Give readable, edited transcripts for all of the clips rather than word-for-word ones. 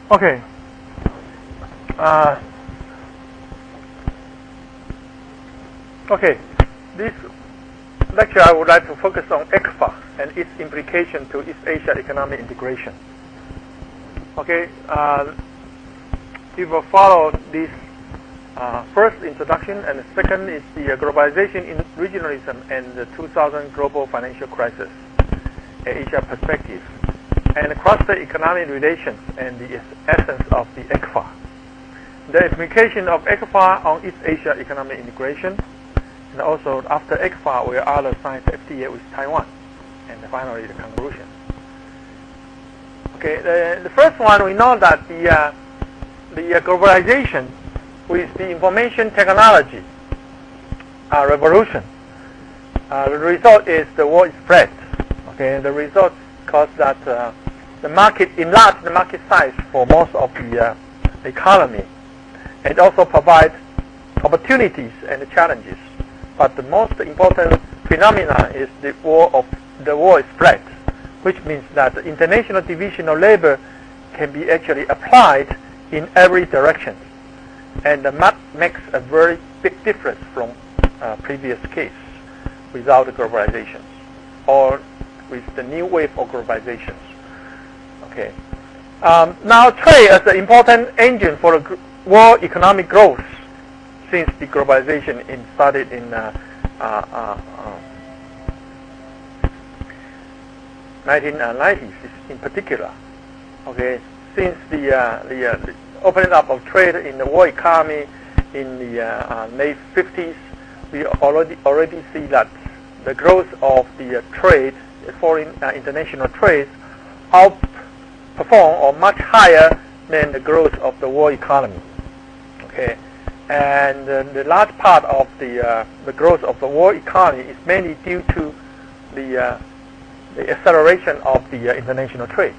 Okay. Okay. This lecture I would like to focus on ECFA and its implication to East Asia economic integration. Okay. You will follow this first introduction, and the second is the globalization in regionalism and the 2000 global financial crisis, Asia perspective, and cross-strait economic relations and the essence of the ECFA. The implication of ECFA on East Asia economic integration, and also after ECFA we are signed FTA with Taiwan, and finally the conclusion. Okay, the first one, we know that the globalization with the information technology revolution, the result is the world is spread. Okay, the result caused that the market enlarged the market size for most of the economy, and also provide opportunities and challenges. But the most important phenomenon is the war is spread, which means that the international division of labor can be actually applied in every direction, and that makes a very big difference from previous case without the globalizations or with the new wave of globalizations. Okay. Now trade as an important engine for the world economic growth since the globalization started in 1990s in particular. Okay, since the opening up of trade in the world economy in the late 50s, we already see that the growth of the trade, foreign international trade, outperform or much higher than the growth of the world economy. Okay, and the large part of the growth of the world economy is mainly due to the acceleration of the international trade.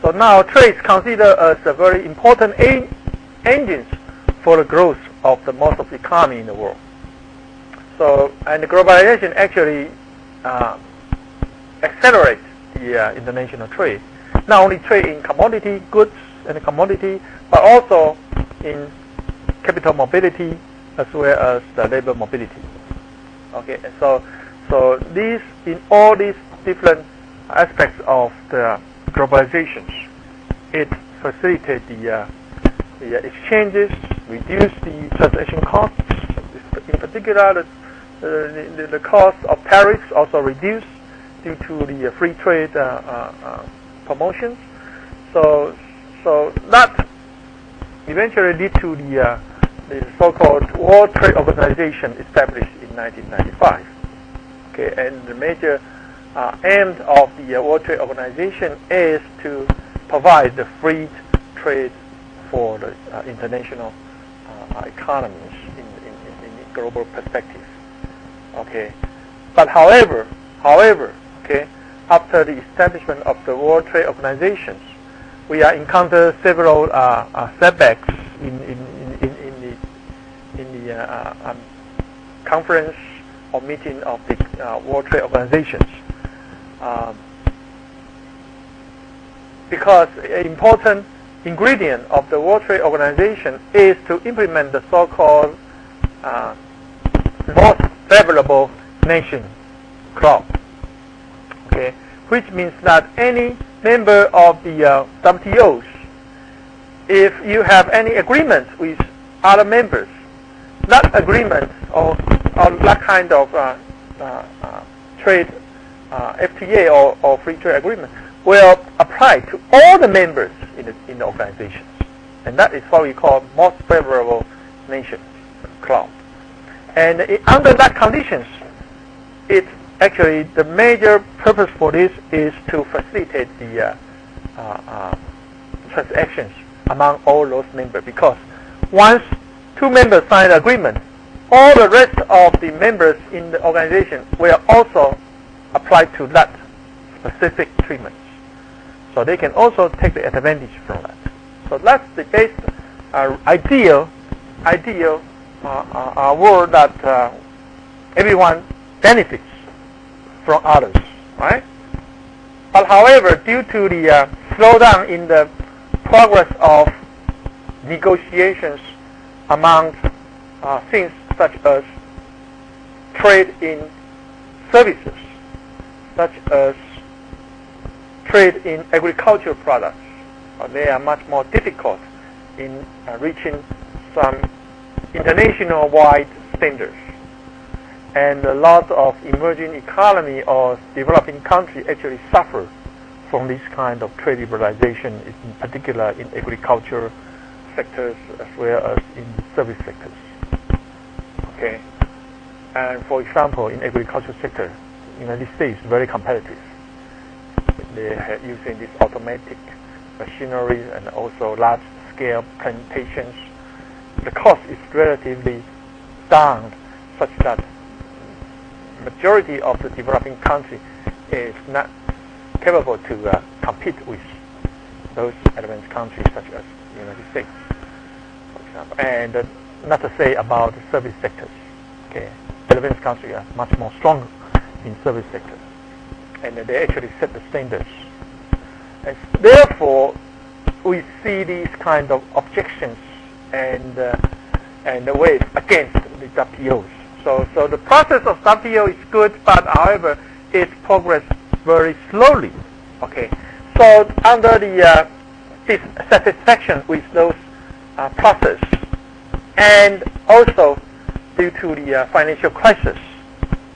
So now trade is considered as a very important engine for the growth of the most of the economy in the world. So, and the globalization actually accelerates the international trade. Not only trade in commodity goods and commodity, but also in capital mobility as well as the labor mobility. Okay, so these, in all these different aspects of the globalizations, it facilitates the exchanges, reduce the transaction costs. In particular, the cost of tariffs also reduced due to the free trade promotions. So that eventually lead to the so-called World Trade Organization established in 1995. Okay, and the major aim of the World Trade Organization is to provide the free trade for the international economies in global perspective. Okay, but however, okay, after the establishment of the World Trade Organizations, we are encounter several setbacks in the conference or meeting of the World Trade Organizations. Because an important ingredient of the World Trade Organization is to implement the so-called most favorable nation clause. Okay, which means that any member of the WTOs, if you have any agreement with other members, that agreement or that kind of trade FTA or free trade agreement will apply to all the members in the organizations, and that is what we call most favorable nation clause. And under that conditions, it's actually the major purpose for this is to facilitate the transactions among all those members, because once two members sign an agreement, all the rest of the members in the organization will also apply to that specific treatment. So they can also take the advantage from that. So that's the base ideal world that everyone benefits from others, right? But however, due to the slowdown in the progress of negotiations among things such as trade in services, such as trade in agricultural products. They are much more difficult in reaching some international-wide standards. And a lot of emerging economy or developing countries actually suffer from this kind of trade liberalization, in particular in agriculture sectors as well as in service sectors. Okay, and for example, in agriculture sector, the United States is very competitive. They are using this automatic machinery and also large-scale plantations. The cost is relatively down, such that majority of the developing country is not capable to compete with those advanced countries such as the United States, for example. And not to say about the service sectors. Okay, advanced countries are much more stronger in service sectors, and they actually set the standards. And therefore, we see these kind of objections and the ways against the WTOs. So the process of WTO is good, but however, it progresses very slowly. Okay, so under the dissatisfaction with those process, and also due to the financial crisis.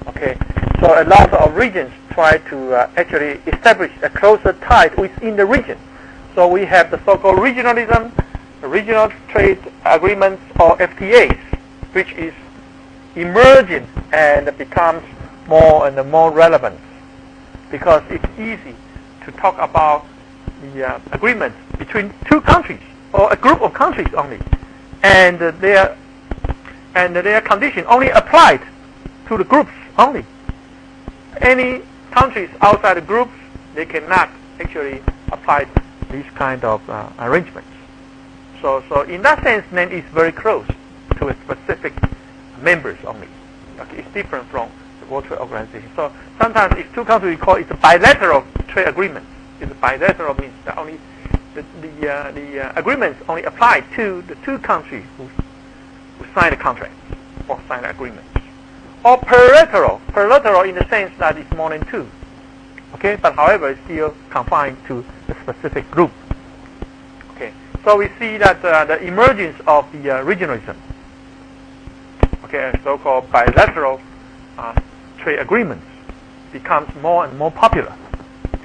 Okay, so a lot of regions try to actually establish a closer tie within the region. So we have the so-called regionalism, regional trade agreements or FTAs, which is emerging and becomes more and more relevant because it's easy to talk about the agreement between two countries or a group of countries only, and their condition only applied to the groups only. Any countries outside the groups, they cannot actually apply these kind of arrangements. So in that sense, then it's very close to a specific members only. Okay, it's different from the World Trade Organization. So sometimes if two countries, we call it a bilateral trade agreement. It's bilateral means that only the agreements only apply to the two countries who sign the contract or sign the agreements. Or plurilateral in the sense that it's more than two. Okay, but however, it's still confined to a specific group. Okay, so we see that the emergence of the regionalism, okay, so-called bilateral trade agreements, becomes more and more popular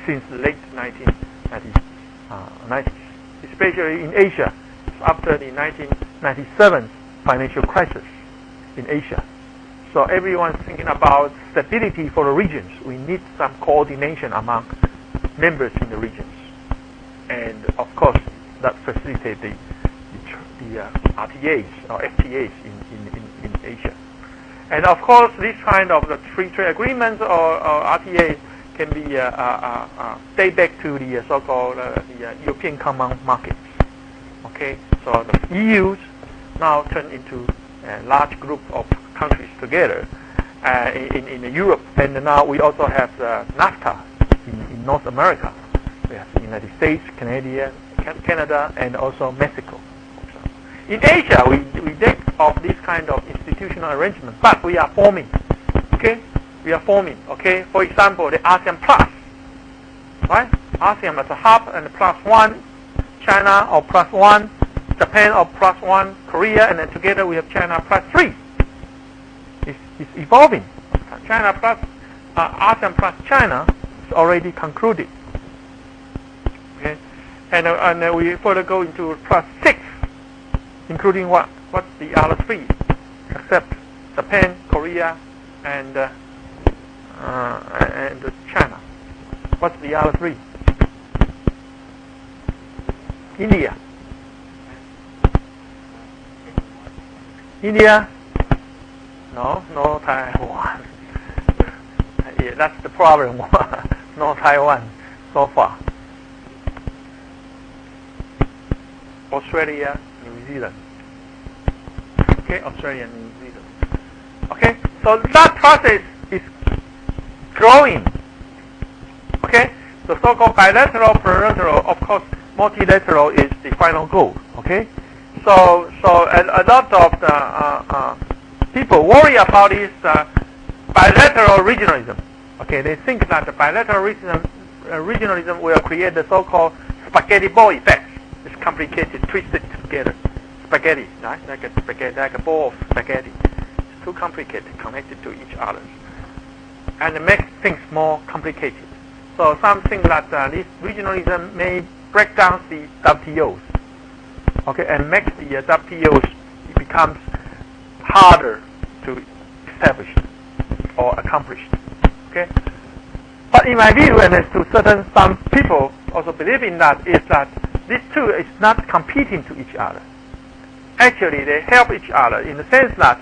since the late 1990s, especially in Asia after the 1997 financial crisis in Asia. So everyone's thinking about stability for the regions. We need some coordination among members in the regions, and of course that facilitates the RTAs or FTAs in Asia. And of course, this kind of the free trade agreements or RTAs can be date back to the so-called the European Common Markets. Okay, so the EU's now turned into a large group of countries together in Europe, and now we also have NAFTA in North America. We have the United States, Canada, and also Mexico. In Asia, we think of this kind of institutional arrangement, but we are forming. Okay, we are forming. Okay, for example, the ASEAN Plus, right? ASEAN as a hub and +1, China or +1, Japan or +1, Korea, and then together we have China +3. It's evolving. China plus ASEAN plus China is already concluded. Okay, and we further go into +6, including what's the other 3, except Japan, Korea, and China. What's the other 3? India. No Taiwan. Yeah, that's the problem. No Taiwan so far. Australia, New Zealand. Okay, Australia and New Zealand. Okay, so that process is growing. Okay, the so-called bilateral, plurilateral, of course, multilateral is the final goal. Okay, so a lot of the people worry about this bilateral regionalism. Okay, they think that the bilateral regionalism will create the so-called spaghetti ball effect. It's complicated, twisted together. Spaghetti, right? Like a ball of spaghetti. It's too complicated, connected to each other, and it makes things more complicated. So some think that this regionalism may break down the WTOs, okay, and makes the WTOs becomes harder to establish or accomplish. Okay, but in my view, and to some people also believe in that, is that these two is not competing to each other. Actually, they help each other in the sense that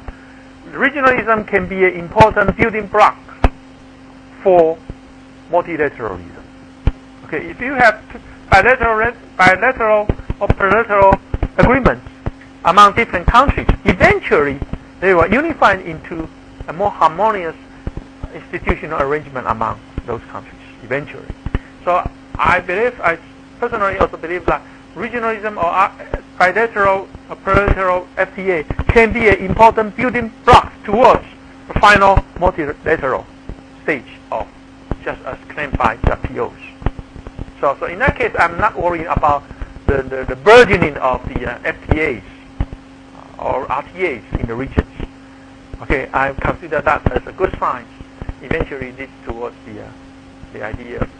regionalism can be an important building block for multilateralism. Okay, if you have bilateral or plurilateral agreements among different countries, eventually they will unify into a more harmonious institutional arrangement among those countries. Eventually, so I personally also believe that regionalism or bilateral or plurilateral FTA can be an important building block towards the final multilateral stage of just as claimed by WTOs. So in that case, I'm not worrying about the burgeoning of the FTAs or RTAs in the regions. Okay, I consider that as a good sign. Eventually leads towards the idea of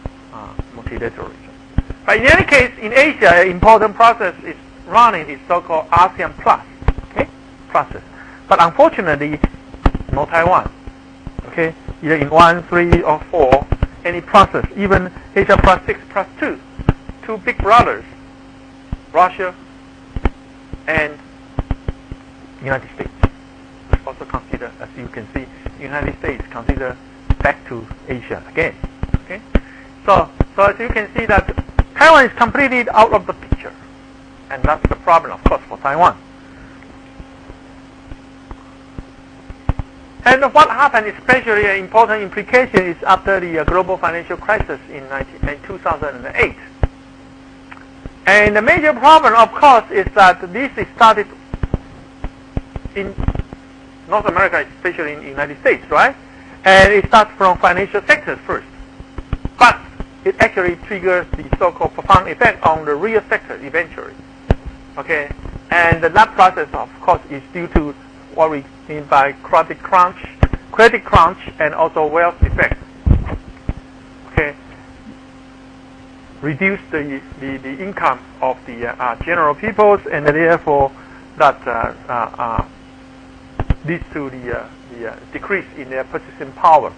multilateralism. But in any case, in Asia, an important process is running is so-called ASEAN Plus, okay, process. But unfortunately, no Taiwan. Okay, either in 1, 3, or 4, any process, even Asia Plus 6 plus 2, two big brothers, Russia and United States. Also consider, as you can see, United States consider back to Asia again. Okay, so as you can see that Taiwan is completely out of the picture, and that's the problem, of course, for Taiwan. And what happened, especially an important implication, is after the global financial crisis in 2008. And the major problem, of course, is that this is started in North America, especially in the United States, right? And it starts from financial sectors first. But it actually triggers the so-called profound effect on the real sector eventually. Okay? And that process, of course, is due to what we mean by credit crunch, and also wealth effect. Okay? Reduce the income of the general peoples, and therefore that leads to the decrease in their purchasing power.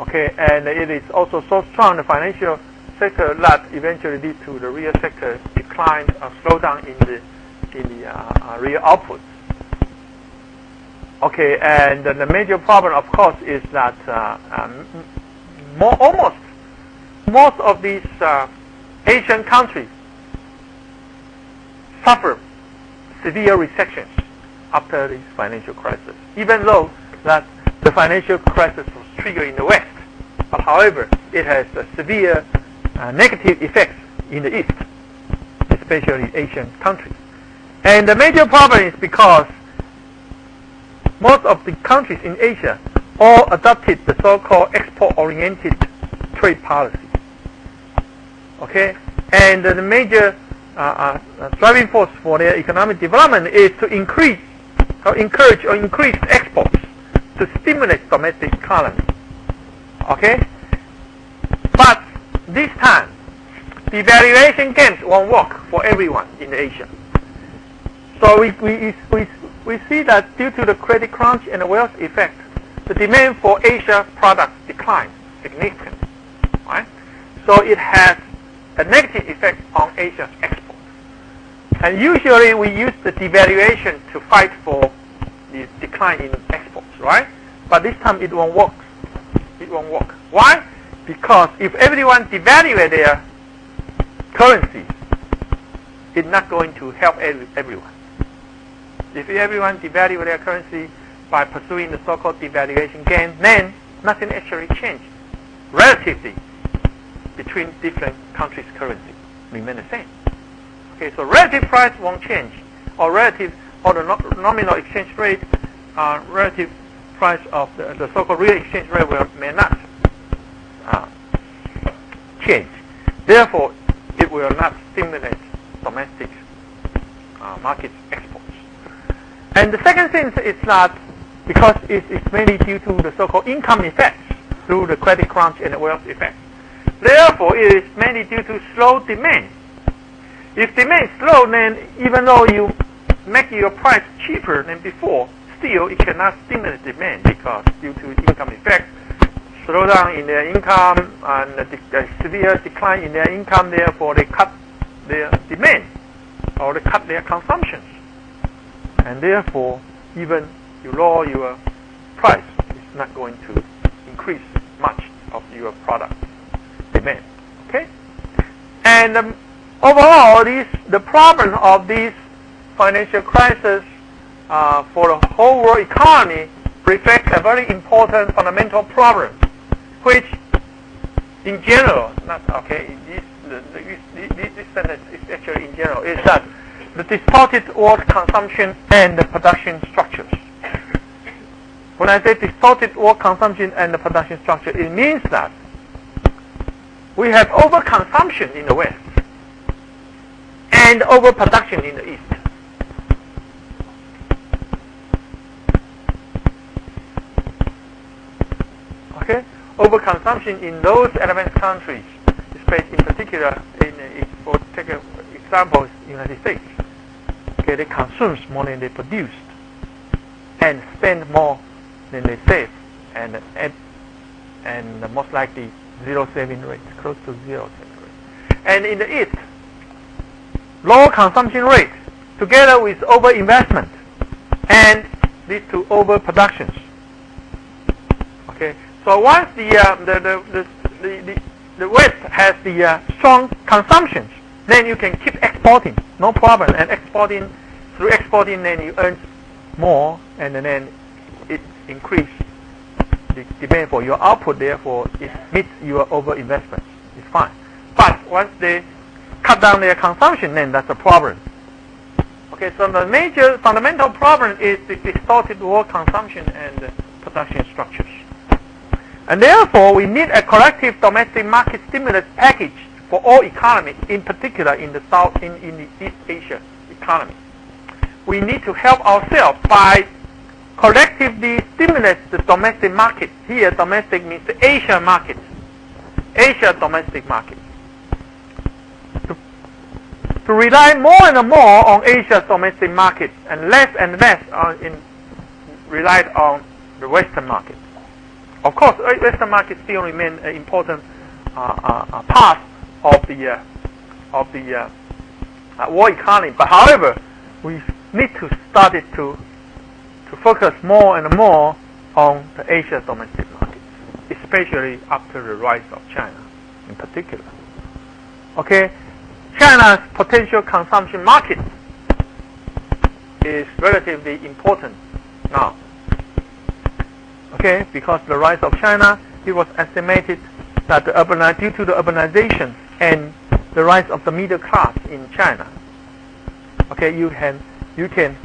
Okay, and it is also so strong, the financial sector, that eventually leads to the real sector decline or slowdown in the real output. Okay, and the major problem, of course, is that most of these Asian countries suffer severe recessions after this financial crisis, even though that the financial crisis was triggered in the West. But however, it has a severe negative effects in the East, especially Asian countries. And the major problem is because most of the countries in Asia all adopted the so-called export-oriented trade policy. Okay, and the major driving force for their economic development is to encourage or increase exports to stimulate domestic economy. Okay, but this time the valuation games won't work for everyone in Asia. So we see that due to the credit crunch and the wealth effect, the demand for Asia products declines significantly. Right? So it has a negative effect on Asia's exports. And usually we use the devaluation to fight for the decline in exports, right? But this time it won't work. It won't work. Why? Because if everyone devalues their currency, it's not going to help everyone. If everyone devalues their currency by pursuing the so-called devaluation gain, then nothing actually changes. Relatively, between different countries' currency remain the same. Okay, so relative price won't change, or the nominal exchange rate, relative price of the so-called real exchange rate may not change. Therefore, it will not stimulate domestic market exports. And the second thing is that because it's mainly due to the so-called income effects through the credit crunch and the wealth effect. Therefore, it is mainly due to slow demand. If demand is slow, then even though you make your price cheaper than before, still it cannot stimulate demand because due to income effect, slowdown in their income and a severe decline in their income, therefore they cut their demand or they cut their consumptions. And therefore, even you lower your price, it's not going to increase much of your product demand. Okay? And overall, the problem of this financial crisis for the whole world economy reflects a very important fundamental problem, which, in general, this sentence is actually in general, is that the distorted world consumption and the production structures. When I say distorted world consumption and the production structure, it means that we have overconsumption in the West and overproduction in the East. Okay? Overconsumption in those advanced countries, in particular, for take an example, United States. Okay, they consume more than they produced and spend more than they save, and most likely zero saving rate, close to zero saving rate. And in the East, low consumption rate together with overinvestment and lead to overproductions. Okay, so once the West has the strong consumptions, then you can keep exporting, no problem. And through exporting, then you earn more, and then it increases the demand for your output. Therefore, it meets your overinvestment. It's fine. But once they cut down their consumption, then that's a problem. Okay, so the major fundamental problem is the distorted world consumption and production structures. And therefore, we need a collective domestic market stimulus package for all economies, in particular in the South, in the East Asia economy. We need to help ourselves by collectively stimulate the domestic market. Here, domestic means the Asia market, Asia domestic market. To rely more and more on Asia's domestic market and less relied on the Western market. Of course, Western market still remain an important part of the world economy. But however, we need to start it to focus more and more on the Asia domestic market, especially after the rise of China, in particular. Okay, China's potential consumption market is relatively important now. Okay, because the rise of China, it was estimated that due to the urbanization and the rise of the middle class in China, okay, you can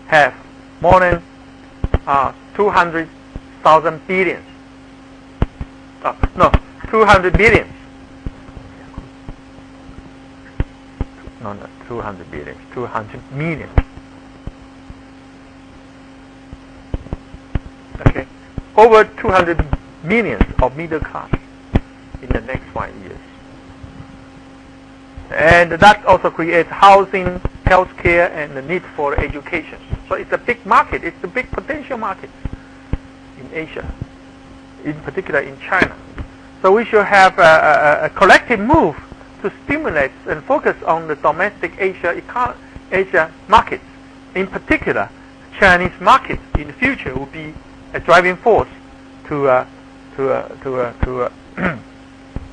have more than 200,000 billions. 200 billions. No, 200 billions. 200 million. Okay, over 200 millions of middle class in the next 5 years. And that also creates housing, healthcare, and the need for education. So it's a big market. It's a big potential market in Asia, in particular in China. So we should have a collective move to stimulate and focus on the domestic Asia markets. In particular, Chinese market in the future will be a driving force to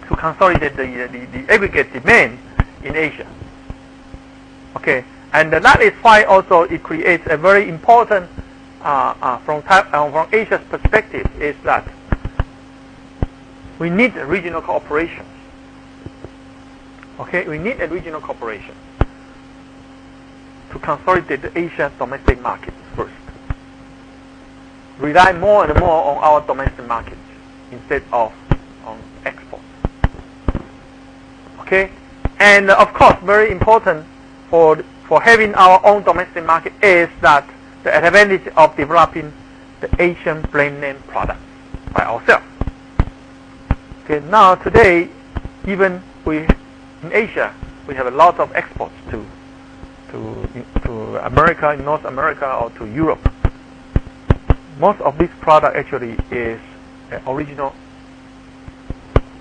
consolidate the aggregate demand in Asia. Okay, and that is why also it creates a very important from Asia's perspective is that we need regional cooperation. Okay, we need a regional cooperation. to consolidate the Asia domestic market first. Rely more and more on our domestic markets instead of on export. Okay, and of course, very important for having our own domestic market is that the advantage of developing the Asian brand name products by ourselves. Okay, now today, even in Asia, we have a lot of exports to America, in North America, or to Europe. Most of this product actually is original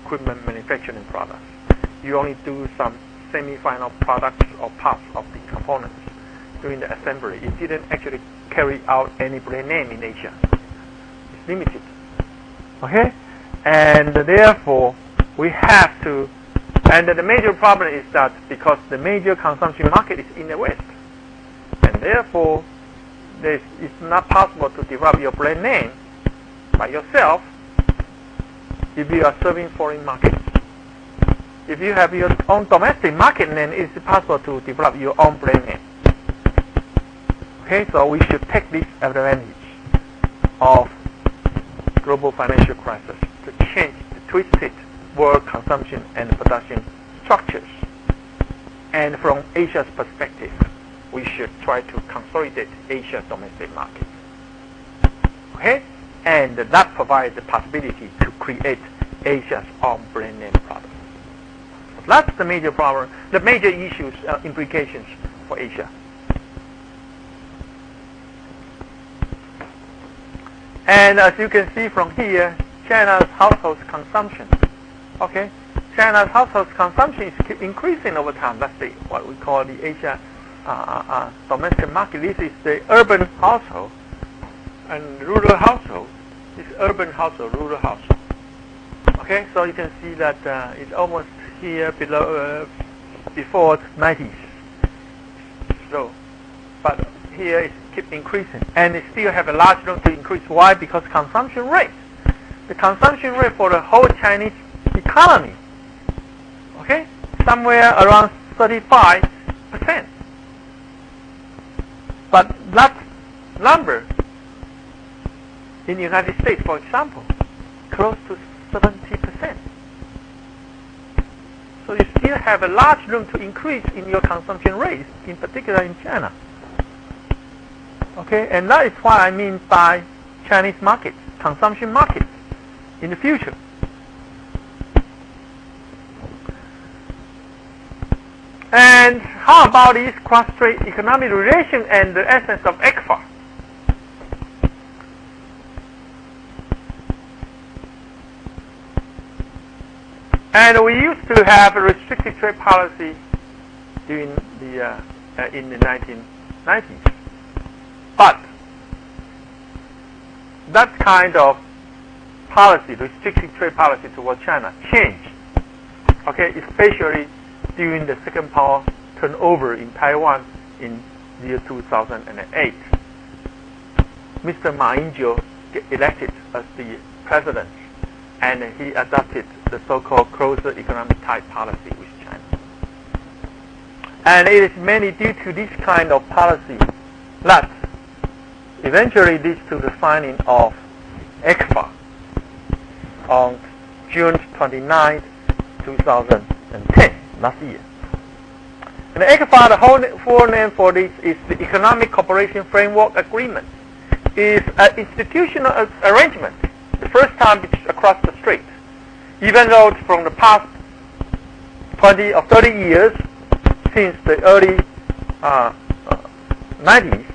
equipment manufacturing products. You only do some semi-final products or parts of the components during the assembly. It didn't actually carry out any brand name in Asia. It's limited. Okay? And therefore, we have to, and the major problem is that because the major consumption market is in the West, and therefore, it's not possible to develop your brand name by yourself if you are serving foreign markets. If you have your own domestic market, then it's possible to develop your own brand name. Okay, so we should take this advantage of global financial crisis to change the twisted world consumption and production structures. And from Asia's perspective, we should try to consolidate Asia's domestic market. Okay, and that provides the possibility to create Asia's own brand name products. That's the major problem, the major issues, implications for Asia. And as you can see from here, China's household consumption. Okay, China's household consumption is keep increasing over time. That's what we call the Asia domestic market. This is the urban household and rural household. This urban household, rural household. Okay, so you can see that it's almost here below before 90s. So, but here it keeps increasing, and it still have a large room to increase. Why? Because consumption rate. The consumption rate for the whole Chinese economy, okay, somewhere around 35%. But that number in the United States, for example, close to 70%. So you still have a large room to increase in your consumption rate, in particular in China. Okay, and that is what I mean by Chinese markets, consumption markets in the future. And how about this cross-strait economic relation and the essence of ECFA? And we used to have a restricted trade policy during the in the 1990s, but that kind of policy, restricted trade policy towards China, changed. Okay, especially during the second power turnover in Taiwan in the year 2008. Mr. Ma Ying-jeou get elected as the president, and he adopted the so-called closer economic tie policy with China. And it is mainly due to this kind of policy that eventually leads to the signing of ECFA on June 29, 2010, last year. And the ECFA, the full name for this is the Economic Cooperation Framework Agreement. It is an institutional arrangement, the first time across the strait. Even though from the past 20 or 30 years, since the early 90s,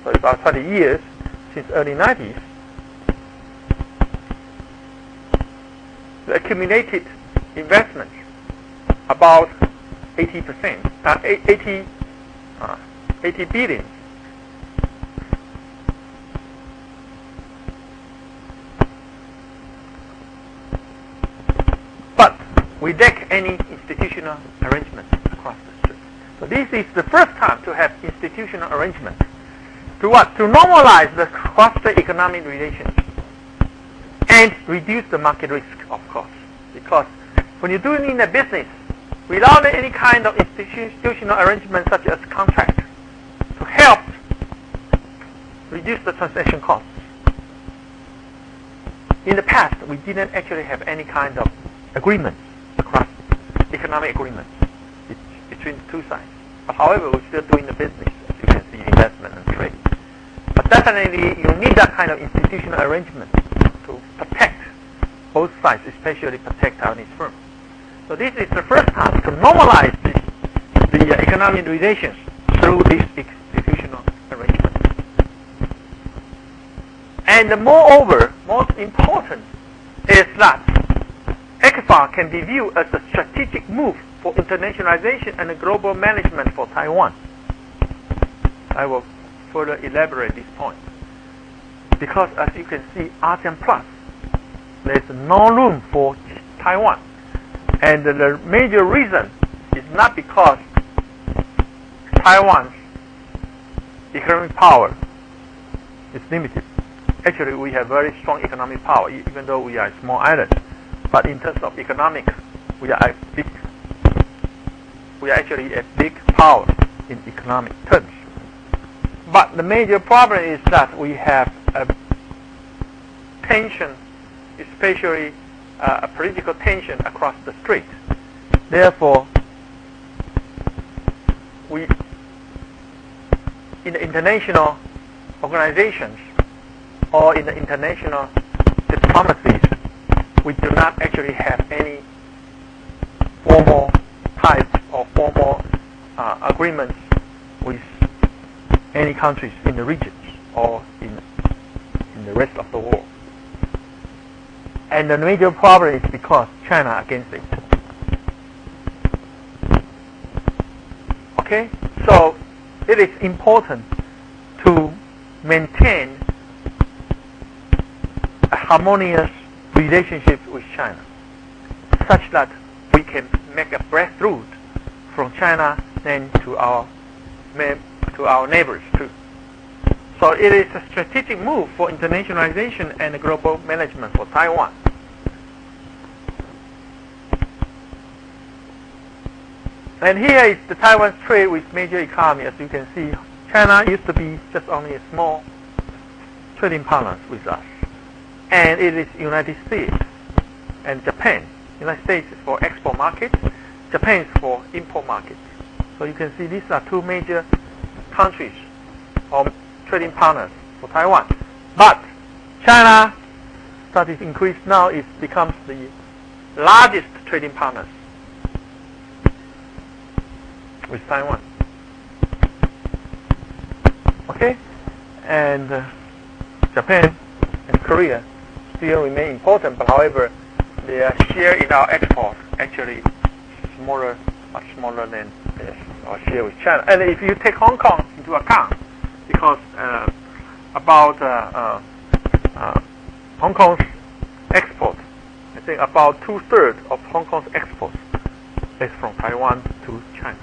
so about 20 years since early 90s, the accumulated investment about 80%, 80 billion. But without any institutional arrangement across the strait. So this is the first time to have institutional arrangement. To what? To normalize the cross-strait economic relations and reduce the market risk, of course. Because when you're doing a business without any kind of institutional arrangement such as contract, reduce the transaction costs. In the past, we didn't actually have any kind of agreements across economic agreements between the two sides. But however, we're still doing the business, as you can see, investment and trade. But definitely, you need that kind of institutional arrangement to protect both sides, especially protect Taiwanese firms. So this is the first time to normalize the economic relations through this institutional arrangement. And moreover, most important is that ECFA can be viewed as a strategic move for internationalization and global management for Taiwan. I will further elaborate this point. Because as you can see, ASEAN Plus, there's no room for Taiwan. And the major reason is not because Taiwan's economic power is limited. Actually, we have very strong economic power, even though we are a small island. But in terms of economics, we are actually a big power in economic terms. But the major problem is that we have a tension, especially a political tension across the strait. Therefore, we, in the international organizations or in the international diplomacies, we do not actually have any formal type or formal agreements with any countries in the regions or in the rest of the world. And the major problem is because China against it. Okay, so it is important to maintain a harmonious relationship with China, such that we can make a breakthrough from China then to our neighbors too. So it is a strategic move for internationalization and global management for Taiwan. And here is the Taiwan's trade with major economy. As you can see, China used to be just only a small trading partner with us. And it is United States and Japan. United States is for export markets, Japan is for import markets. So you can see these are two major countries or trading partners for Taiwan. But China started to increase now, it becomes the largest trading partners with Taiwan. Okay? And Japan and Korea still remain important, but however, their share in our exports actually smaller, much smaller than our share with China. And if you take Hong Kong into account, because about Hong Kong's exports, I think about 2/3 of Hong Kong's exports is from Taiwan to China.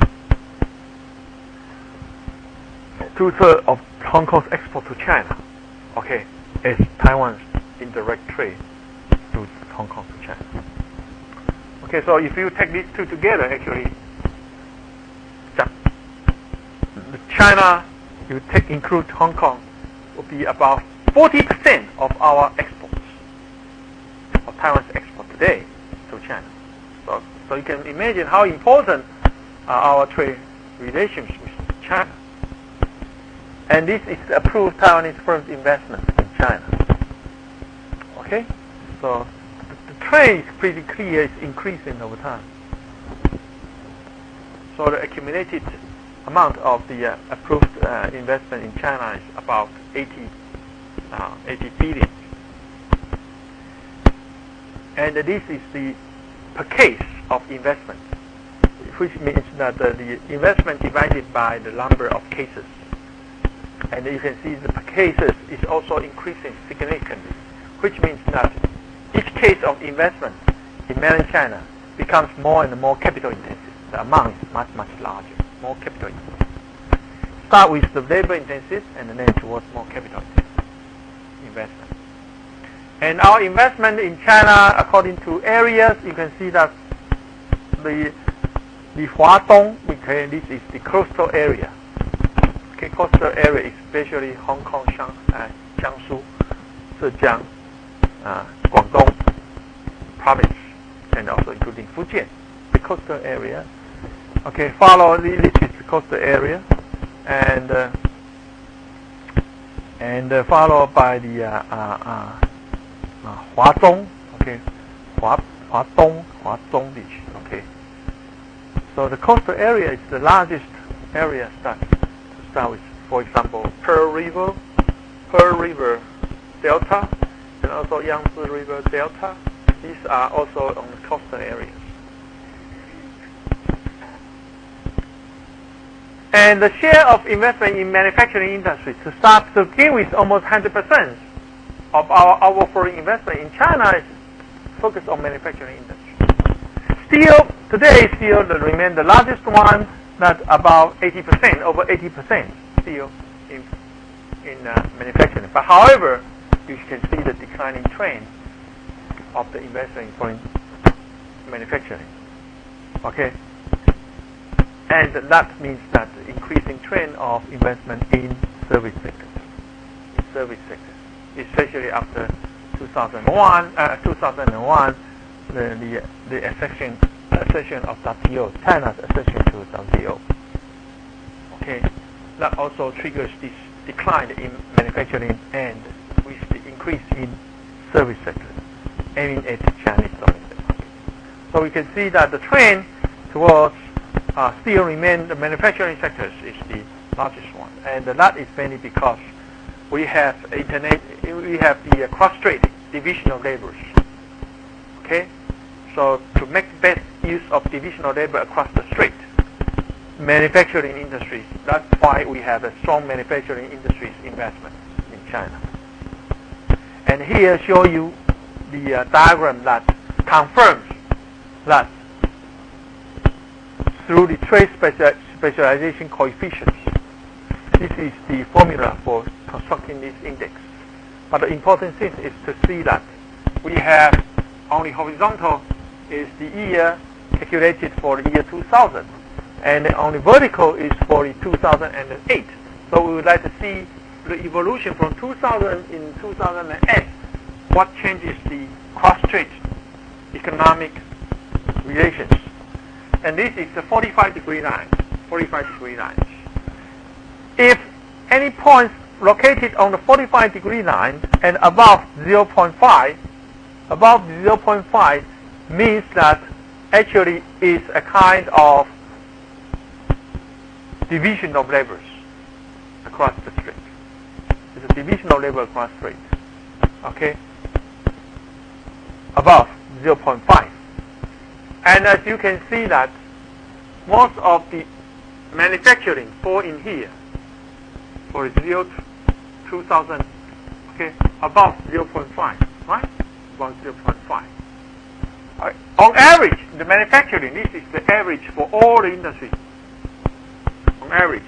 2/3 of Hong Kong's export to China, okay, is Taiwan's indirect trade to Hong Kong to China. Okay, so if you take these two together, actually, China, you include Hong Kong, will be about 40% of our exports, of Taiwan's export today to China. So you can imagine how important are our trade relations with China. And this is approved Taiwanese firms' investment in China. Okay, so the trade is pretty clear, it's increasing over time. So the accumulated amount of the approved investment in China is about 80 billion. And this is the per case of investment, which means that the investment divided by the number of cases. And you can see the per cases is also increasing significantly, which means that each case of investment in mainland China becomes more and more capital intensive. The amount is much, much larger, more capital intensive. Start with the labor intensive and then towards more capital intensive investment. And our investment in China, according to areas, you can see that the Huadong, this is the coastal area. Okay, Okay, coastal area, especially Hong Kong, Jiangsu, Zhejiang, Guangdong province, and also including Fujian, the coastal area. Okay, follow this is the coastal area, and followed by the Huazhong. Okay, Huazhong Beach. Okay, so the coastal area is the largest area to start with. For example, Pearl River Delta, and also Yangtze River Delta. These are also on the coastal areas. And the share of investment in manufacturing industry to start to begin with, almost 100% of our foreign investment in China is focused on manufacturing industry. Steel today still remain the largest one, that about 80%, over 80% still in manufacturing. But however, you can see the declining trend of the investment in foreign manufacturing. Okay, and that means that the increasing trend of investment in service sectors, especially after 2001, the accession of WTO, China's accession to WTO. Okay, that also triggers this decline in manufacturing and with the increase in service sector, aiming at the Chinese domestic market. So we can see that the trend towards still remain the manufacturing sectors is the largest one, and that is mainly because we have the cross-trade division of labors. Okay, so to make best use of division of labor across the strait, manufacturing industries. That's why we have a strong manufacturing industries investment in China. And here show you the diagram that confirms that through the trade specialization coefficients. This is the formula for constructing this index. But the important thing is to see that we have only horizontal is the year calculated for the year 2000, and only vertical is for the 2008. So we would like to see the evolution from 2000 in 2008. What changes the cross-strait economic relations? And this is the 45-degree line. 45-degree lines. If any points located on the 45-degree line and above 0.5, means that actually is a kind of division of labors across the strait. It's a division of labor across the strait. Okay? Above 0.5. And as you can see that most of the manufacturing fall in here for 2000, okay, above 0.5, right? About 0.5. On average, the manufacturing, this is the average for all the industries. On average,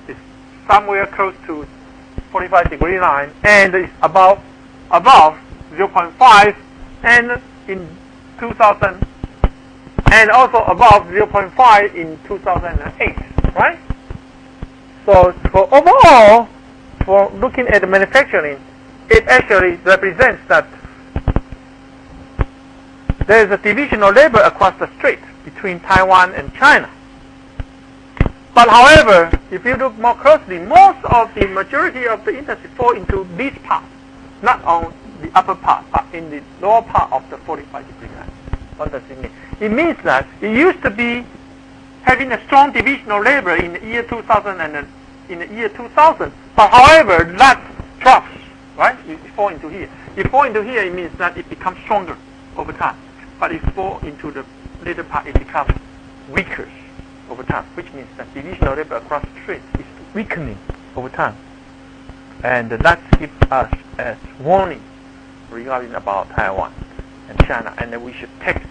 it's somewhere close to 45-degree line, and it's above 0.5, and in 2000, and also above 0.5 in 2008, right? So for overall, for looking at the manufacturing, it actually represents that there is a division of labor across the strait between Taiwan and China. But however, if you look more closely, most of the majority of the industry fall into this part, not on the upper part, but in the lower part of the 45-degree line. What does it mean? It means that it used to be having a strong division of labor in the year 2000 and in the year 2000. But however, that drops, right? You fall into here. If you fall into here, it means that it becomes stronger over time. But if you fall into the later part, it becomes weaker over time, which means that division of labor across the strait is weakening over time. And that gives us as warning regarding about Taiwan and China, and that we should take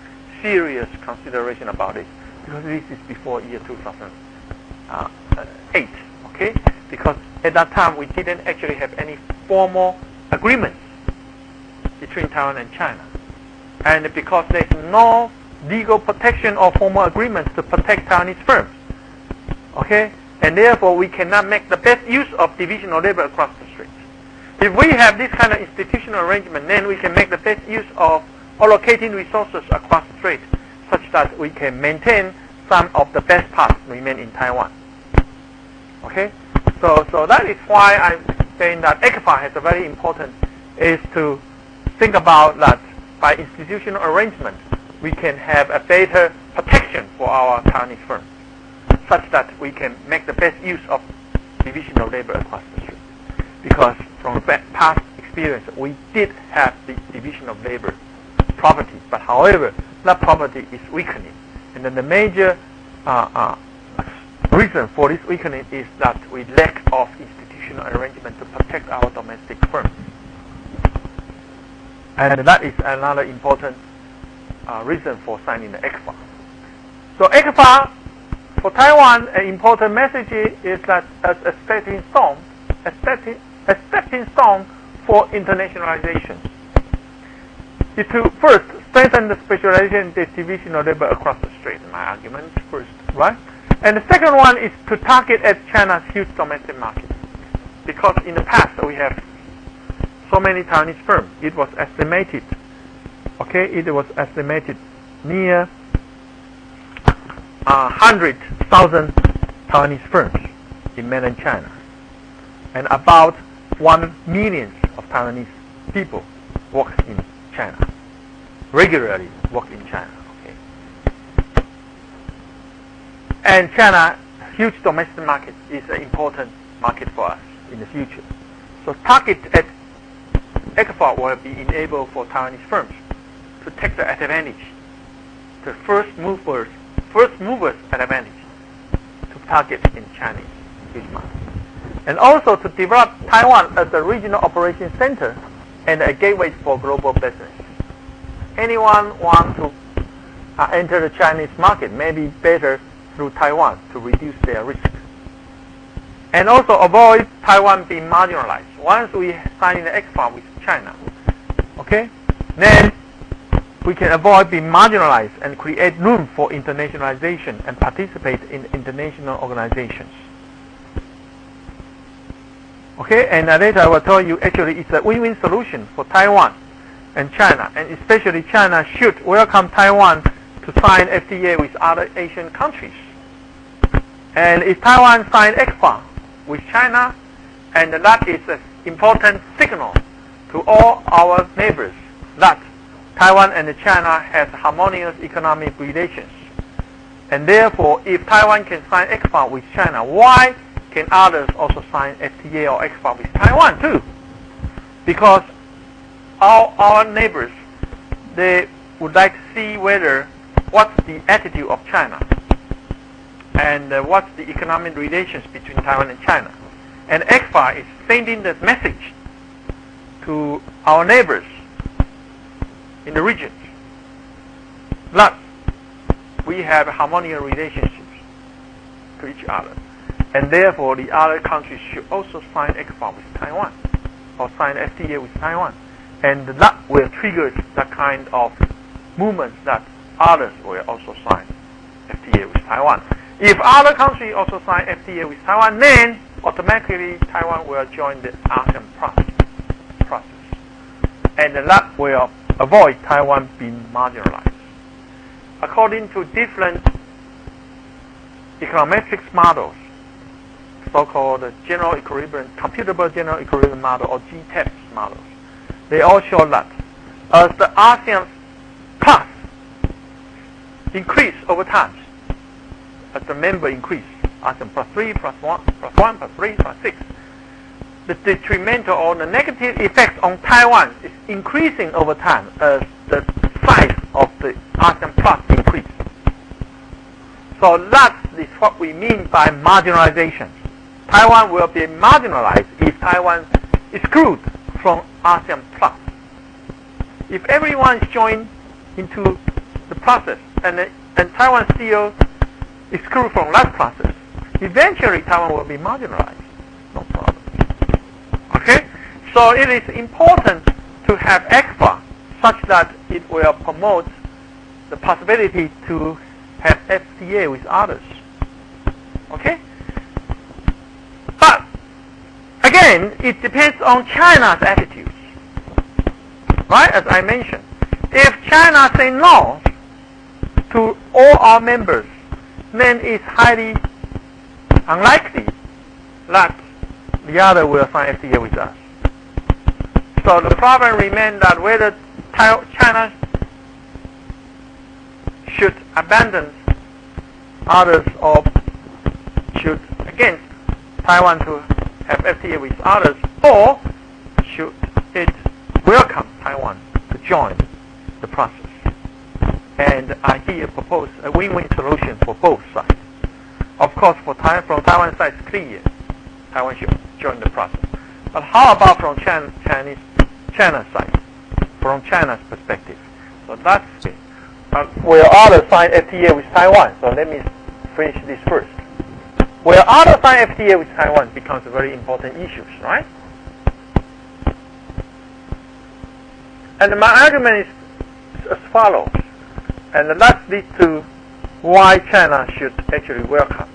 serious consideration about it, because this is before year 2008, okay? Because at that time we didn't actually have any formal agreements between Taiwan and China, and because there's no legal protection or formal agreements to protect Taiwanese firms, okay? and therefore we cannot make the best use of division of labor across the strait. If we have this kind of institutional arrangement, then we can make the best use of allocating resources across the strait, such that we can maintain some of the best parts remain in Taiwan. Okay, so that is why I'm saying that ECFA has a very important is to think about that by institutional arrangement we can have a better protection for our Taiwanese firms, such that we can make the best use of division of labor across the strait. Because from past experience, we did have the division of labor property, but however, that property is weakening. And then the major reason for this weakening is that we lack of institutional arrangement to protect our domestic firms. And that is another important reason for signing the ECFA. So ECFA, for Taiwan, an important message is that as a stepping stone for internationalization is to first strengthen the specialization and distribution of labor across the strait. My argument first, right? And the second one is to target at China's huge domestic market, because in the past we have so many Taiwanese firms. It was estimated, near 100,000 Taiwanese firms in mainland China, and about 1 million of Taiwanese people work in China, regularly work in China. Okay, and China, huge domestic market, is an important market for us in the future. So target at ECFA will be enabled for Taiwanese firms to take the advantage, the first movers advantage to target in Chinese huge market, and also to develop Taiwan as a regional operation center and a gateway for global business. Anyone want to enter the Chinese market may be better through Taiwan to reduce their risk, and also avoid Taiwan being marginalized. Once we sign the ECFA with China, okay, then we can avoid being marginalized and create room for internationalization and participate in international organizations. Okay, and later I will tell you actually it's a win-win solution for Taiwan and China, and especially China should welcome Taiwan to sign FTA with other Asian countries. And if Taiwan signs ECFA with China, and that is an important signal to all our neighbors that Taiwan and China has harmonious economic relations. And therefore, if Taiwan can sign ECFA with China, why can others also sign FTA or ECFA with Taiwan too? Because our neighbors, they would like to see what's the attitude of China, and what's the economic relations between Taiwan and China. And ECFA is sending this message to our neighbors in the region that we have harmonious relationships to each other, and therefore the other countries should also sign ECFA with Taiwan or sign FTA with Taiwan, and that will trigger the kind of movements that others will also sign FTA with Taiwan. If other countries also sign FTA with Taiwan, then automatically Taiwan will join the ASEAN process, and that will avoid Taiwan being marginalized. According to different econometrics models, so-called general equilibrium, computable general equilibrium model, or GET models, they all show that as the ASEAN plus increase over time, as the member increase, ASEAN plus 3, plus 1, plus 1, plus 3, plus 6, the detrimental or the negative effect on Taiwan is increasing over time as the size of the ASEAN plus increase. So that is what we mean by marginalization. Taiwan will be marginalized if Taiwan is excluded from ASEAN plus. If everyone is joined into the process and Taiwan still excluded from that process, eventually Taiwan will be marginalized. No problem. Okay? So it is important to have ECFA such that it will promote the possibility to have FTA with others. Okay? then it depends on China's attitudes. Right, as I mentioned. If China say no to all our members, then it's highly unlikely that the other will sign FTA with us. So the problem remains that whether China should abandon others or should against Taiwan to have FTA with others, or should it welcome Taiwan to join the process. And I here propose a win-win solution for both sides. Of course, from Taiwan side, it's clear Taiwan should join the process. But how about from China's side, from China's perspective? So that's it. Will others sign FTA with Taiwan? So let me finish this first. Will others sign FTA with Taiwan becomes a very important issue, right? And my argument is as follows, and that leads to why China should actually welcome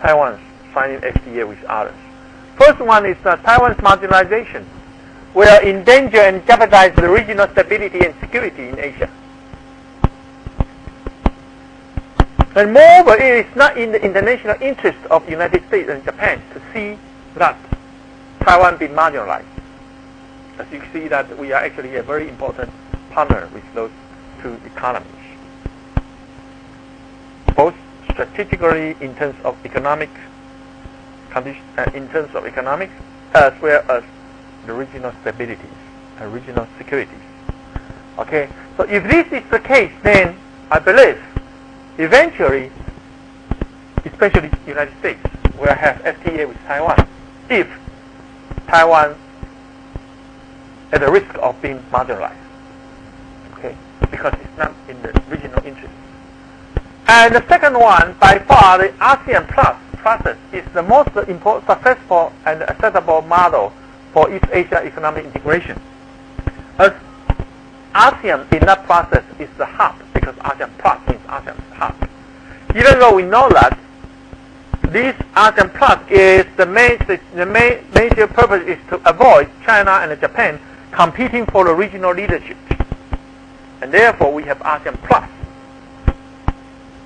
Taiwan's signing FTA with others. First one is Taiwan's marginalization will endanger and jeopardize the regional stability and security in Asia. And moreover, it is not in the international interest of the United States and Japan to see that Taiwan be marginalized. As you see that we are actually a very important partner with those two economies, both strategically in terms of economic conditions, as well as the regional stabilities and regional securities. Okay, so if this is the case, then I believe eventually, especially the United States, will have FTA with Taiwan if Taiwan at the risk of being marginalized. Okay, because it's not in the regional interest. And the second one, by far, the ASEAN Plus process is the most successful and acceptable model for East Asia economic integration. As ASEAN in that process is the hub, because ASEAN Plus means ASEAN hub. Even though we know that this ASEAN Plus is the major purpose is to avoid China and Japan competing for the regional leadership, and therefore we have ASEAN Plus.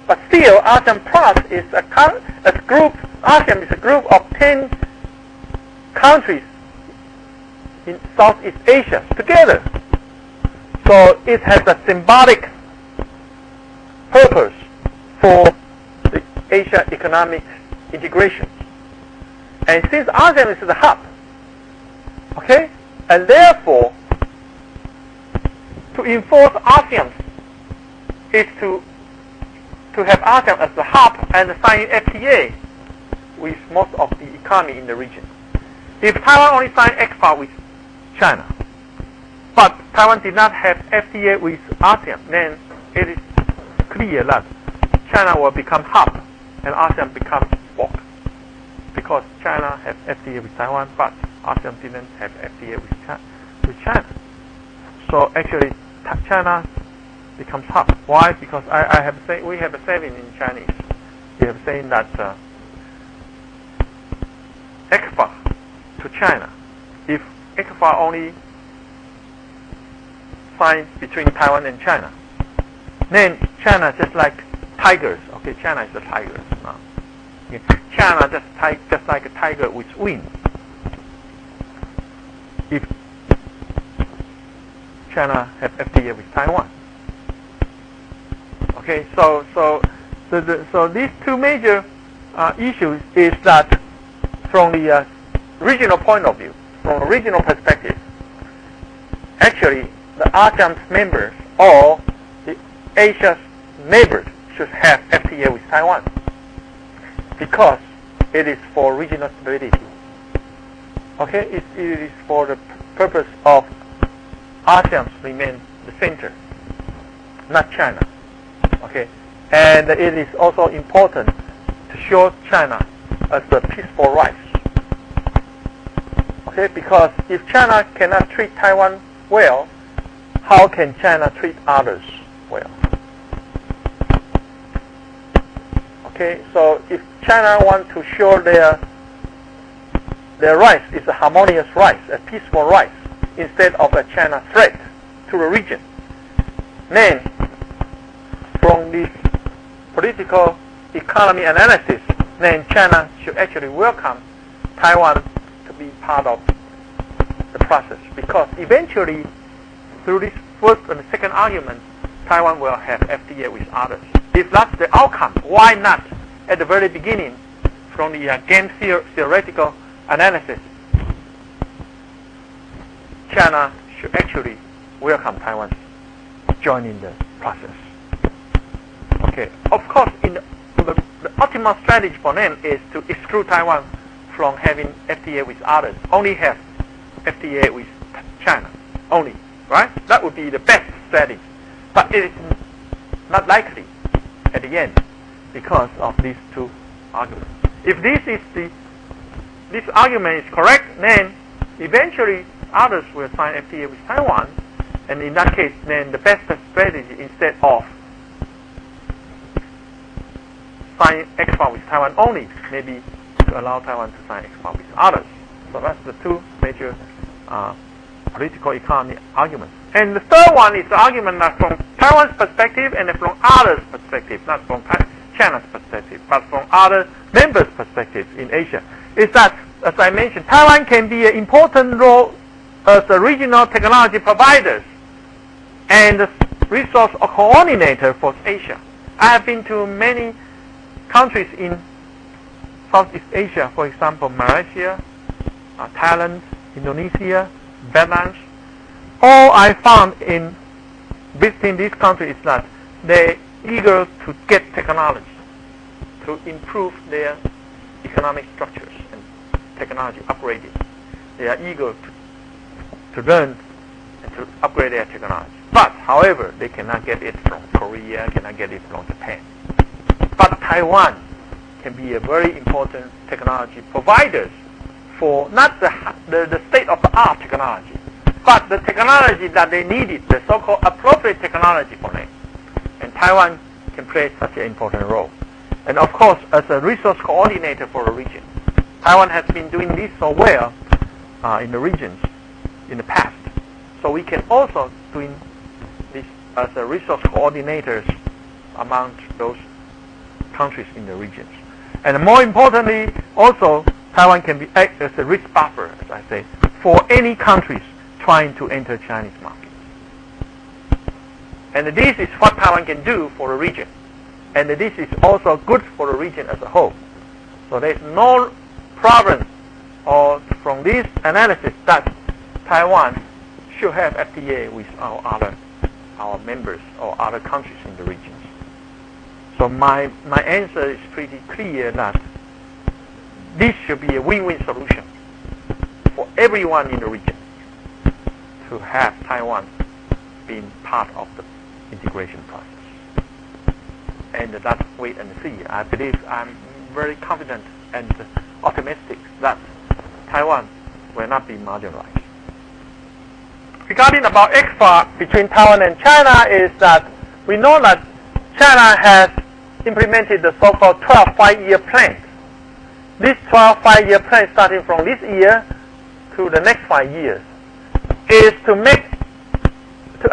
But still, ASEAN Plus is a group. ASEAN is a group of 10 countries in Southeast Asia together. So it has a symbolic purpose for the Asia economic integration. And since ASEAN is the hub, okay, and therefore to enforce ASEAN is to have ASEAN as the hub and sign FTA with most of the economy in the region. If Taiwan only signed ECFA with China, but Taiwan did not have FTA with ASEAN, then it is clear that China will become hub and ASEAN become spoke, because China has FTA with Taiwan, but ASEAN didn't have FTA with China. So actually, China becomes hub. Why? Because we have a saying in Chinese. We have saying that ECFA to China, if ECFA only signs between Taiwan and China, then China just like tigers. Okay, China is a tiger. Okay. China just like a tiger with wings. If China have FTA with Taiwan. Okay, so these two major issues is that from the regional point of view, from a regional perspective, actually the ASEAN members or the Asia's neighbors should have FTA with Taiwan, because it is for regional stability. Okay, it is for the purpose of ASEAN remain the center, not China. Okay, and it is also important to show China as a peaceful rights. Okay, because if China cannot treat Taiwan well, how can China treat others well? Okay, so if China wants to show their their rise is a harmonious rise, a peaceful rise, instead of a China threat to the region, then from this political economy analysis, then China should actually welcome Taiwan to be part of the process, because eventually, through this first and second argument, Taiwan will have FTA with others. If that's the outcome, why not at the very beginning, from the game theoretical analysis, China should actually welcome Taiwan joining the process. Okay, of course, the ultimate strategy for them is to exclude Taiwan from having FTA with others. Only have FTA with China, only, right? That would be the best strategy. But it is not likely at the end because of these two arguments. If this argument is correct, then eventually others will sign FTA with Taiwan, and in that case, then the best strategy, instead of signing EXPA with Taiwan only, maybe to allow Taiwan to sign EXPA with others. So that's the two major political economy arguments. And the third one is the argument that from Taiwan's perspective and from others' perspective, not from China's perspective, but from other members' perspective in Asia, is that, as I mentioned, Taiwan can be an important role as a regional technology provider and a resource coordinator for Asia. I have been to many countries in Southeast Asia, for example, Malaysia, Thailand, Indonesia, Vietnam. All I found in visiting these countries is that they're eager to get technology to improve their economic structures and technology upgrading. They are eager to learn and to upgrade their technology. But, however, they cannot get it from Korea, cannot get it from Japan. But Taiwan can be a very important technology provider for not the state-of-the-art technology, but the technology that they needed, the so-called appropriate technology for them. And Taiwan can play such an important role. And of course, as a resource coordinator for the region, Taiwan has been doing this so well in the regions in the past. So we can also do this as a resource coordinators among those countries in the regions. And more importantly, also, Taiwan can act as a risk buffer, as I say, for any countries trying to enter Chinese market. And this is what Taiwan can do for the region. And this is also good for the region as a whole. So there's no problem or from this analysis that Taiwan should have FTA with our members or other countries in the regions. So my answer is pretty clear that this should be a win-win solution for everyone in the region to have Taiwan being part of the integration process. And that's wait and see. I believe I'm very confident and optimistic that Taiwan will not be marginalized. Regarding about EXPA between Taiwan and China is that we know that China has implemented the so-called 12 5-year plan. This 12 5-year plan, starting from this year to the next 5 years, is to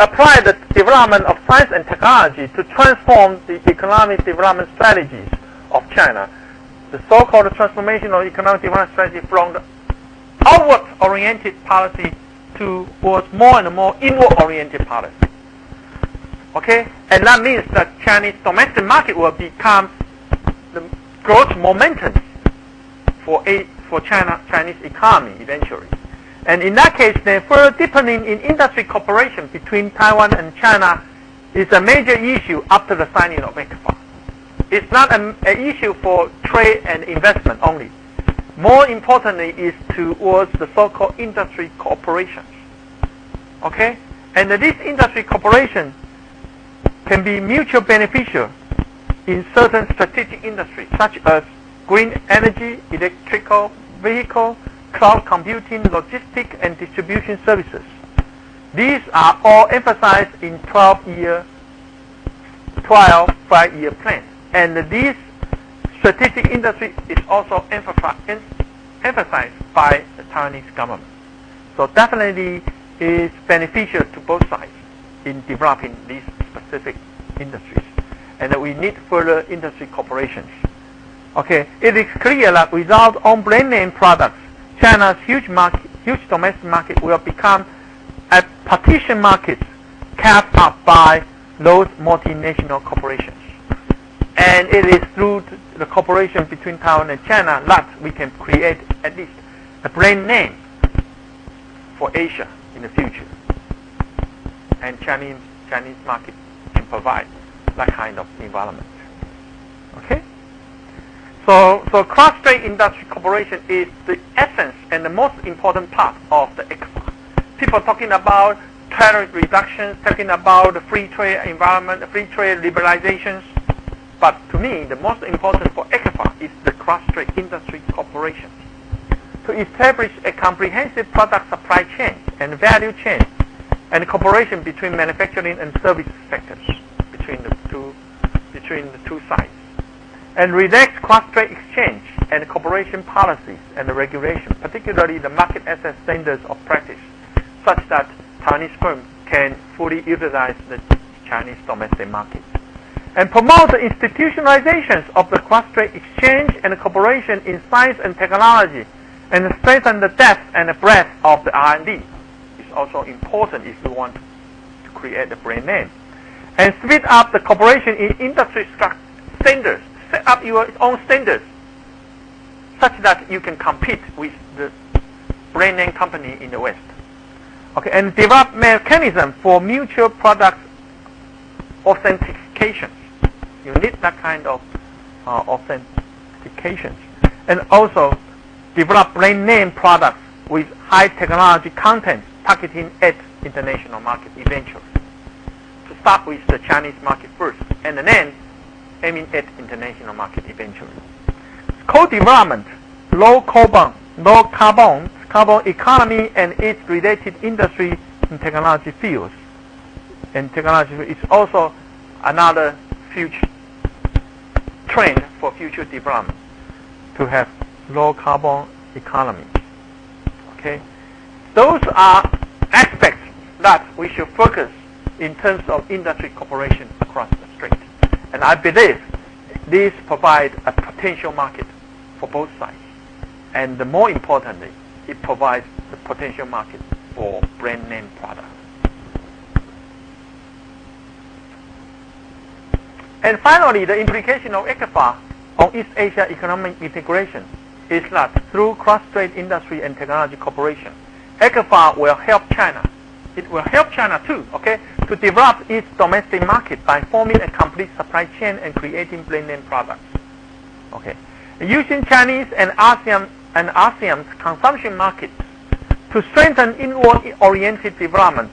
apply the development of science and technology to transform the economic development strategies of China. The so-called transformation of economic development strategy from the outward-oriented policy towards more and more inward-oriented policy. Okay, and that means that Chinese domestic market will become the growth momentum for Chinese economy eventually. And in that case, then further deepening in industry cooperation between Taiwan and China is a major issue after the signing of EXPA. It's not an issue for trade and investment only. More importantly is towards the so-called industry cooperation. Okay? And this industry cooperation can be mutually beneficial in certain strategic industries such as green energy, electrical vehicle, cloud computing, logistics, and distribution services. These are all emphasized in 12 5-year plan. And this strategic industry is also emphasized by the Taiwanese government. So definitely it's beneficial to both sides in developing these specific industries. And we need further industry cooperations. Okay, it is clear that without own brand name products, China's huge domestic market will become a partition market capped up by those multinational corporations. And it is through the cooperation between Taiwan and China that we can create at least a brand name for Asia in the future. And Chinese market can provide that kind of environment. Okay? So cross-strait industry cooperation is the essence and the most important part of the ECFA. People talking about tariff reductions, talking about the free trade environment, free trade liberalizations. But to me, the most important for ECFA is the cross-strait industry cooperation. To establish a comprehensive product supply chain and value chain and cooperation between manufacturing and service sectors between the two sides. And relax cross-strait exchange and cooperation policies and regulation, particularly the market access standards of practice, such that Chinese firms can fully utilize the Chinese domestic market. And promote the institutionalizations of the cross-strait exchange and cooperation in science and technology, and strengthen the depth and the breadth of the R&D. It's also important if you want to create a brand name. And speed up the cooperation in industry standards. Set up your own standards such that you can compete with the brand name company in the West. Okay, and develop mechanism for mutual product authentication. You need that kind of authentication. And also develop brand name products with high technology content targeting at international market eventually. To start with the Chinese market first, and then aiming at international market eventually. Co-development, low carbon economy and its related industry and technology fields. And technology is also another future trend for future development, to have low carbon economy. Okay, those are aspects that we should focus in terms of industry cooperation across the strait. And I believe these provide a potential market for both sides. And more importantly, it provides the potential market for brand name products. And finally, the implication of ECFA on East Asia economic integration is that through cross-strait industry and technology cooperation, ECFA will help China. It will help China too, okay, to develop its domestic market by forming a complete supply chain and creating brand name products. Okay, using Chinese and ASEAN's consumption markets to strengthen inward-oriented development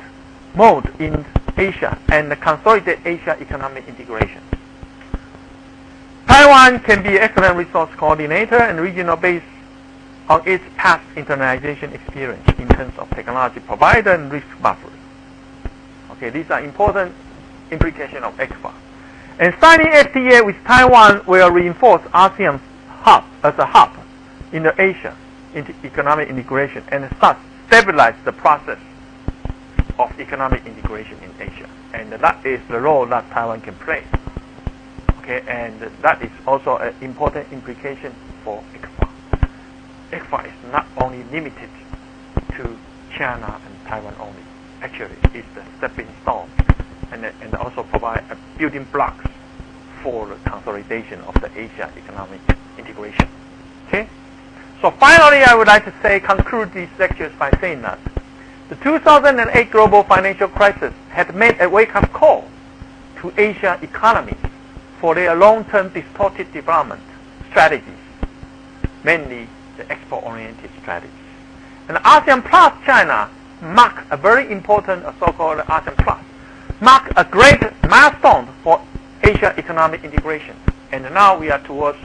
mode in Asia and consolidate Asia economic integration. Taiwan can be an excellent resource coordinator and regional base on its past internalization experience in terms of technology provider and risk buffer. Okay, these are important implications of ECFA. And signing FTA with Taiwan will reinforce ASEAN's hub as a hub in the Asia economic integration and thus stabilize the process of economic integration in Asia. And that is the role that Taiwan can play. Okay, and that is also an important implication for ECFA. ECFA is not only limited to China and Taiwan only. Actually, it's the stepping stone and also provide a building blocks for the consolidation of the Asia economic integration. Okay? So finally, I would like to conclude these lectures by saying that the 2008 global financial crisis had made a wake-up call to Asia economies for their long-term distorted development strategies, mainly the export-oriented strategies. And ASEAN Plus China marked a very important so-called ASEAN Plus, marked a great milestone for Asia economic integration. And now we are towards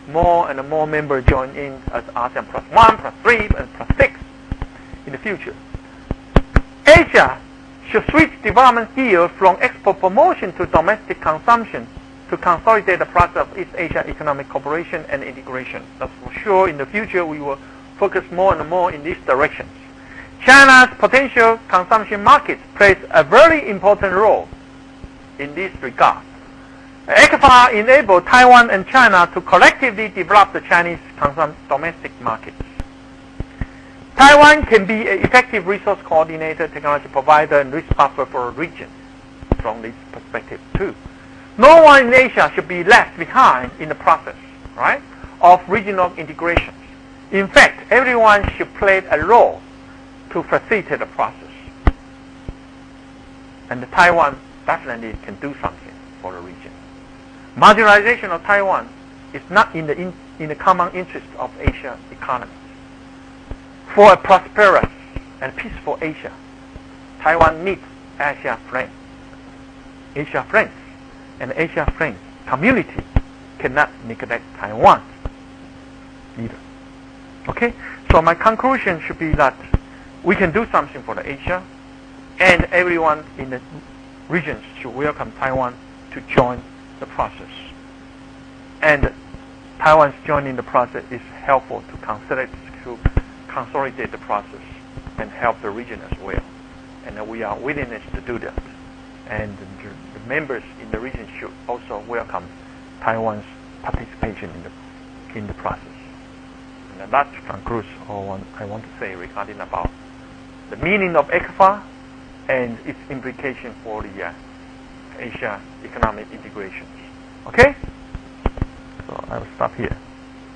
more and more members join in as ASEAN Plus 1, plus 3, and plus 6 in the future. Asia should switch development gear from export promotion to domestic consumption to consolidate the process of East Asia economic cooperation and integration. That's for sure. In the future, we will focus more and more in these directions. China's potential consumption markets plays a very important role in this regard. ECFA enabled Taiwan and China to collectively develop the Chinese domestic markets. Taiwan can be an effective resource coordinator, technology provider, and risk buffer for a region from this perspective too. No one in Asia should be left behind in the process, right, of regional integrations. In fact, everyone should play a role to facilitate the process. And Taiwan definitely can do something for the region. Marginalization of Taiwan is not in the common interest of Asian economies. For a prosperous and peaceful Asia, Taiwan needs Asia friends. Asia friends and Asia friends community cannot neglect Taiwan either. Okay? So my conclusion should be that we can do something for the Asia, and everyone in the regions should welcome Taiwan to join the process. And Taiwan's joining the process is helpful to consolidate the process and help the region as well. And we are willingness to do that. And the members in the region should also welcome Taiwan's participation in the process. And that concludes all I want to say regarding about the meaning of ECFA and its implication for the Asia economic integrations. Okay? So I will stop here.